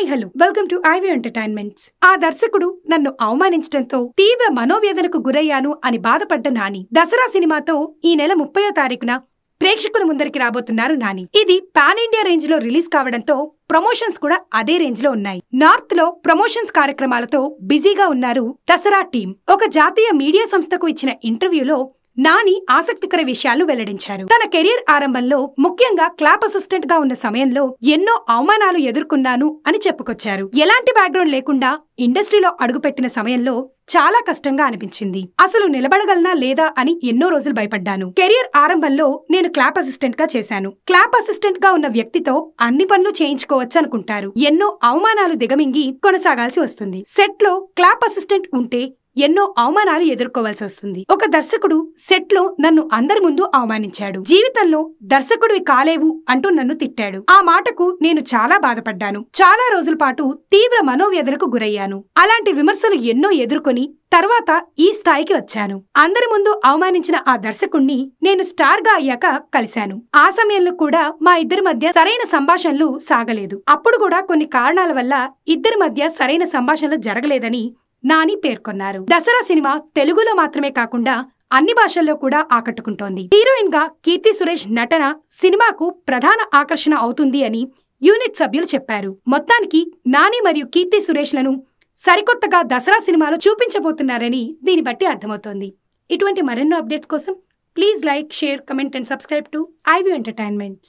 Hi hello welcome to ivy entertainments. ఆ దర్శకుడు నన్ను అవమానించడంతో తీవ్ర మనోవేదనకు గురయ్యాను అని బాధపడ్డ నాని దసరా సినిమాతో ఈ నెల 30వ తారీఖున ప్రేక్షకుల ముందరికి రాబోతున్నారు నాని. ఇది పాన్ ఇండియా రేంజ్ లో రిలీజ్ కావడంతో ప్రమోషన్స్ కూడా అదే రేంజ్ లో ఉన్నాయి. నార్త్ లో ప్రమోషన్స్ కార్యక్రమాలతో బిజీగా ఉన్నారు దసరా టీం. ఒక జాతీయ మీడియా సంస్థకు ఇచ్చిన ఇంటర్వ్యూలో నాని ఆసక్తికర విషయాలు వెల్లడించారు. తన కెరీర్ ఆరంభంలో ముఖ్యంగా క్లాప్ అసిస్టెంట్ గా ఉన్న సమయంలో ఎన్నో అవమానాలు ఎదుర్కొన్నాను అని చెప్పుకొచ్చారు. ఎలాంటి బ్యాక్గ్రౌండ్ లేకుండా ఇండస్ట్రీలో అడుగుపెట్టిన సమయంలో చాలా కష్టంగా అనిపించింది. అసలు నిలబడగలనా లేదా అని ఎన్నో రోజులు భయపడ్డాను. కెరీర్ ఆరంభంలో నేను క్లాప్ అసిస్టెంట్ గా చేశాను. క్లాప్ అసిస్టెంట్ గా ఉన్న వ్యక్తితో అన్ని పనులు చేయించుకోవచ్చు అనుకుంటారు. ఎన్నో అవమానాలు దిగమింగి కొనసాగాల్సి వస్తుంది. సెట్ లో క్లాప్ అసిస్టెంట్ ఉంటే ఎన్నో అవమానాలు ఎదుర్కోవాల్సి వస్తుంది. ఒక దర్శకుడు సెట్ లో నన్ను అందరి ముందు అవమానించాడు. జీవితంలో దర్శకుడివి కాలేవు అంటూ నన్ను తిట్టాడు. ఆ మాటకు నేను చాలా బాధపడ్డాను. చాలా రోజుల పాటు తీవ్ర మనోవేదనకు గురయ్యాను. అలాంటి విమర్శలు ఎన్నో ఎదుర్కొని తర్వాత ఈ స్థాయికి వచ్చాను. అందరి ముందు అవమానించిన ఆ దర్శకుణ్ణి నేను స్టార్ గా అయ్యాక కలిశాను. ఆ సమయంలో కూడా మా ఇద్దరి మధ్య సరైన సంభాషణలు సాగలేదు. అప్పుడు కూడా కొన్ని కారణాల వల్ల ఇద్దరి మధ్య సరైన సంభాషణలు జరగలేదని నాని పేర్కొన్నారు. దసరా సినిమా తెలుగులో మాత్రమే కాకుండా అన్ని భాషల్లో కూడా ఆకట్టుకుంటోంది. హీరోయిన్ గా కీర్తి సురేష్ నటన సినిమాకు ప్రధాన ఆకర్షణ అవుతుంది అని యూనిట్ సభ్యులు చెప్పారు. మొత్తానికి నాని మరియు కీర్తి సురేష్ లను సరికొత్తగా దసరా సినిమాలో చూపించబోతున్నారని దీన్ని బట్టి అర్థమవుతోంది. ఇటువంటి మరెన్నో అప్డేట్స్ కోసం please like, share, comment and subscribe to ivy entertainments.